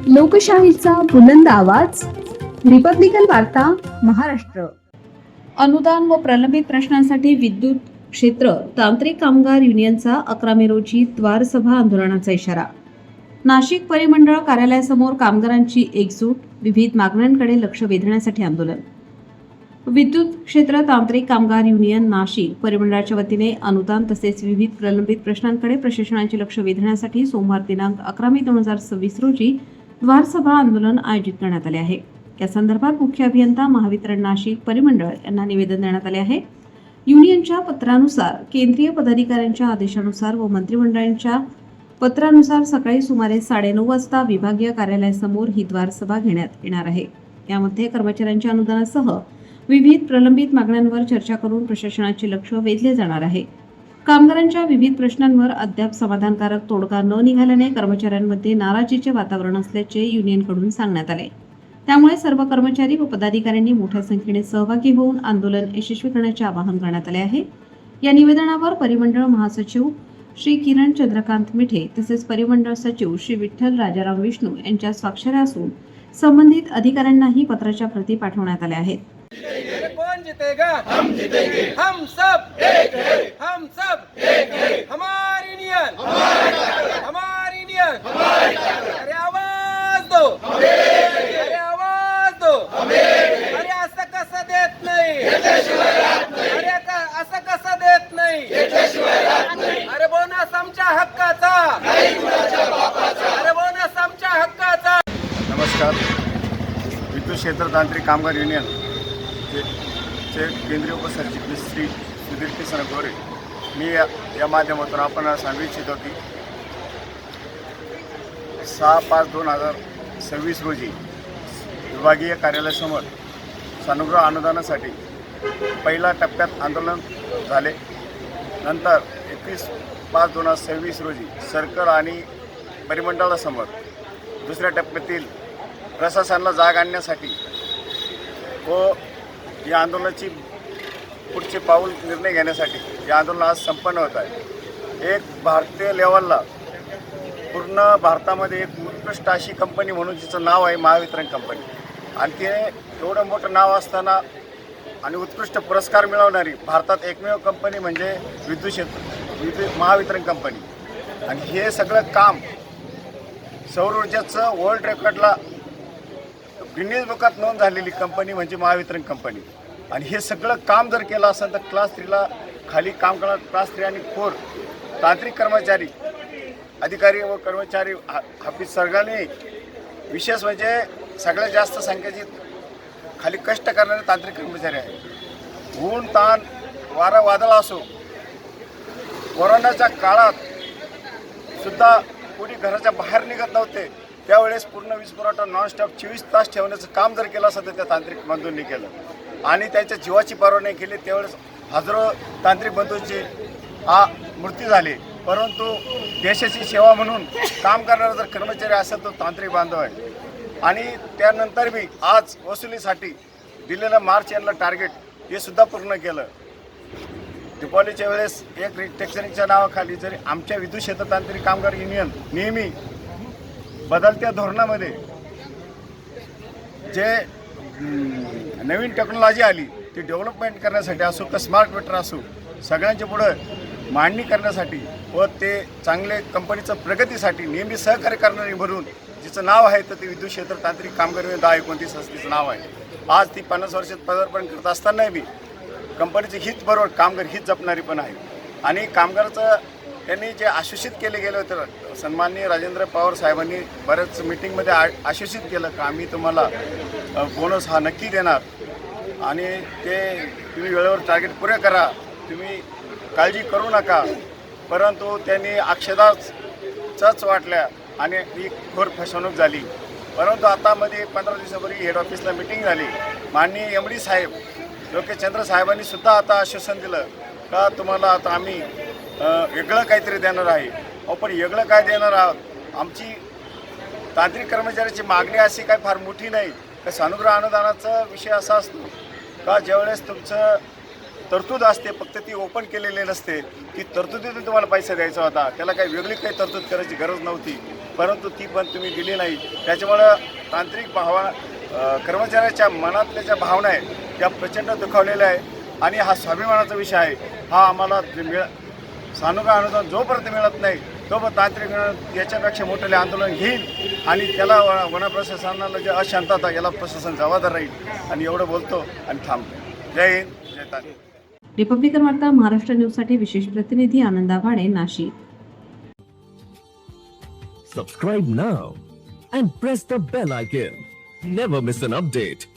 लोकशाहीचा बुलंद आवाज, रिपब्लिकन वार्ता, महाराष्ट्र। अनुदान व प्रलंबित प्रश्नांसाठी विद्युत क्षेत्र तांत्रिक कामगार युनियनचा 11 मे रोजी द्वारसभा आंदोलनाचा इशारा। नाशिक परिमंडळ कार्यालयासमोर कामगारांची एकजूट, विविध मागण्यांकडे लक्ष वेधण्यासाठी आंदोलन। विद्युत क्षेत्र तांत्रिक कामगार युनियन नाशिक परिमंडळाच्या वतीने अनुदान तसेच विविध प्रलंबित प्रश्नांकडे प्रशासनाचे लक्ष वेधण्यासाठी सोमवार दिनांक 11 मे 2026 रोजी द्वारसभा आंदोलन आयोजित करण्यात आले आहे। या संदर्भात मुख्य अभियंता महावितरण नाशिक परिमंडळ यांना निवेदन देण्यात आले आहे। युनियनच्या पत्रानुसार केंद्रीय पदाधिकाऱ्यांच्या आदेशानुसार व मंत्रिमंडळाच्या पत्रानुसार सकाळी सुमारे 9:30 वाजता विभागीय कार्यालयासमोर ही द्वारसभा घेण्यात येणार आहे। यामध्ये कर्मचाऱ्यांच्या अनुदानासह विविध प्रलंबित मागण्यांवर चर्चा करून प्रशासनाचे लक्ष वेधले जाणार आहे। कामगारांच्या विविध प्रश्नांवर अद्याप समाधानकारक तोडगा न निघाल्याने कर्मचाऱ्यांमध्ये नाराजीचे वातावरण असल्याचे युनियनकडून सांगण्यात आले। त्यामुळे सर्व कर्मचारी व पदाधिकाऱ्यांनी मोठ्या संख्येने सहभागी होऊन आंदोलन यशस्वी करण्याचे आवाहन करण्यात आले आहे। या निवेदनावर परिमंडळ महासचिव श्री किरण चंद्रकांत मिठे तसेच परिमंडळ सचिव श्री विठ्ठल राजाराम विष्णू यांच्या स्वाक्षऱ्या असून संबंधित अधिकाऱ्यांनाही पत्राच्या प्रती पाठवण्यात आल्या आहेत। कौन जीतेगा? हम जीतेंगे। हम सब एक है। हम सब एक है। हमारी यूनियन, हमारी यूनियन, अरे आवाज दो, अरे आवाज दो, अरे असं कसं देत नाही, अरे असं कसं देत नाही, अरे बोनस आमच्या हक्काचा, अरे बोनस आमच्या हक्काचा। नमस्कार। विद्युत क्षेत्र तांत्रिक कामगार युनियन चे केंद्रीय उपसचिव श्री सुधीर किसन गोरे मी या माध्यमातून आपण सांगू इच्छितो की 6/5/2026 रोजी विभागीय कार्यालयासमोर सानुग्रह अनुदानासाठी पहिल्या टप्प्यात आंदोलन झाले। नंतर 21/5/2026 रोजी सर्कल आणि परिमंडळासमोर दुसऱ्या टप्प्यातील प्रशासनाला जाग आणण्यासाठी व या आंदोलनाची पुढचे पाऊल निर्णय घेण्यासाठी हे आंदोलन आज संपन्न होत आहे। एक भारतीय लेवलला पूर्ण भारतामध्ये एक उत्कृष्ट अशी कंपनी म्हणून जिचं नाव आहे महावितरण कंपनी, आणि ते एवढं मोठं नाव असताना आणि उत्कृष्ट पुरस्कार मिळवणारी भारतात एकमेव कंपनी म्हणजे विद्युत महावितरण कंपनी। आणि हे सगळं काम सौर ऊर्जेचं वर्ल्ड रेकॉर्डला गिनीज बुकात नोंद झालेली कंपनी म्हणजे महावितरण कंपनी। आणि हे सगळं काम जर केलं असेल तर क्लास 3ला खाली काम करणारे क्लास 3 आणि 4 तांत्रिक कर्मचारी, अधिकारी व कर्मचारी हाफिज सगळ्यांनी, विशेष म्हणजे सगळ्यात जास्त संख्येची खाली कष्ट करणारे तांत्रिक कर्मचारी आहेत। ऊन ताण वारा वादळ असो, कोरोनाच्या काळात सुद्धा कोणी घराच्या बाहेर निघत नव्हते, त्यावेळेस पूर्ण वीज पुरवठा नॉनस्टॉप 24 तास ठेवण्याचं काम जर केलं असतं तर त्या तांत्रिक बंधूंनी केलं आणि त्यांच्या जीवाची पर्वा नाही केली। त्यावेळेस हजारो तांत्रिक बंधूंची मृत्यू झाली, परंतु देशाची सेवा म्हणून काम करणारा जर कर्मचारी असेल तर तांत्रिक बांधव आहे। आणि त्यानंतर बी आज वसुलीसाठी दिलेलं मार्च यांना टार्गेट हे सुद्धा पूर्ण केलं। दीपावलीच्या वेळेस एक टेक्निकच्या नावाखाली जरी आमच्या विद्युत क्षेत्र तांत्रिक कामगार युनियन नेहमी बदलत्या धोरणामध्ये जे नवीन टेक्नॉलॉजी आली ती डेव्हलपमेंट करण्यासाठी असो का स्मार्ट मीटर असो, सगळ्यांच्या पुढं मांडणी करण्यासाठी व ते चांगले कंपनीचं प्रगतीसाठी नेहमी सहकार्य करणारी म्हणून जिचं नाव आहे तर ते विद्युत क्षेत्र तांत्रिक कामगार युनियन 1029 तिचं नाव आहे। आज ती 50 वर्षात पदार्पण करत असताना बी कंपनीचे हित बरोबर कामगार हित जपणारी पण आहे। आणि कामगाराचं त्यांनी जे आश्वासित केले गेले होते, सन्माननीय राजेंद्र पवार साहेबांनी बऱ्याच मीटिंगमध्ये आश्वासित केलं की आम्ही तुम्हाला बोनस हा नक्की देणार आणि ते तुम्ही वेळेवर टार्गेट पुरे करा, तुम्ही काळजी करू नका। परंतु त्यांनी अक्षदाच वाटल्या आणि ही घोर फसवणूक झाली। परंतु आता मध्ये 15 दिवसापूर्वी हेड ऑफिसला मीटिंग झाली, माननीय MD साहेब लोकेशचंद्र साहेबांनी सुद्धा आता आश्वासन दिलं का तुम्हाला आता आम्ही वेगळं काहीतरी देणार आहे। पण वेगळं काय देणार आहोत, आमची तांत्रिक कर्मचाऱ्याची मागणी अशी काय फार मोठी नाही का सानुग्रह अनुदानाचा विषय असा असतो का ज्यावेळेस तुमचं तरतूद असते फक्त ती ओपन केलेली नसते, की तरतुदीतून तुम्हाला पैसा द्यायचा होता, त्याला काही वेगळी काही तरतूद करायची गरज नव्हती। परंतु ती पण तुम्ही दिली नाही. त्याच्यामुळं तांत्रिक कर्मचाऱ्याच्या मनातल्या ज्या भावना आहेत त्या प्रचंड दुखावलेल्या आहे आणि हा स्वाभिमानाचा विषय आहे. हा आम्हाला सानुग्रह अनुदान जोपर्यंत मिळत नाही तोपर्यंत तांत्रिक याच्यापेक्षा मोठे आंदोलन घेईल आणि त्याला वन प्रशासनाला जे अशांतता याला प्रशासन जबाबदार राहील. आणि एवढं बोलतो आणि थांबतो. जय हिंद, जय ताज. रिपब्लिकन वार्ता महाराष्ट्र न्यूजसाठी विशेष प्रतिनिधी आनंद Aghade, Nashik. Subscribe now and press the bell icon. Never miss an update.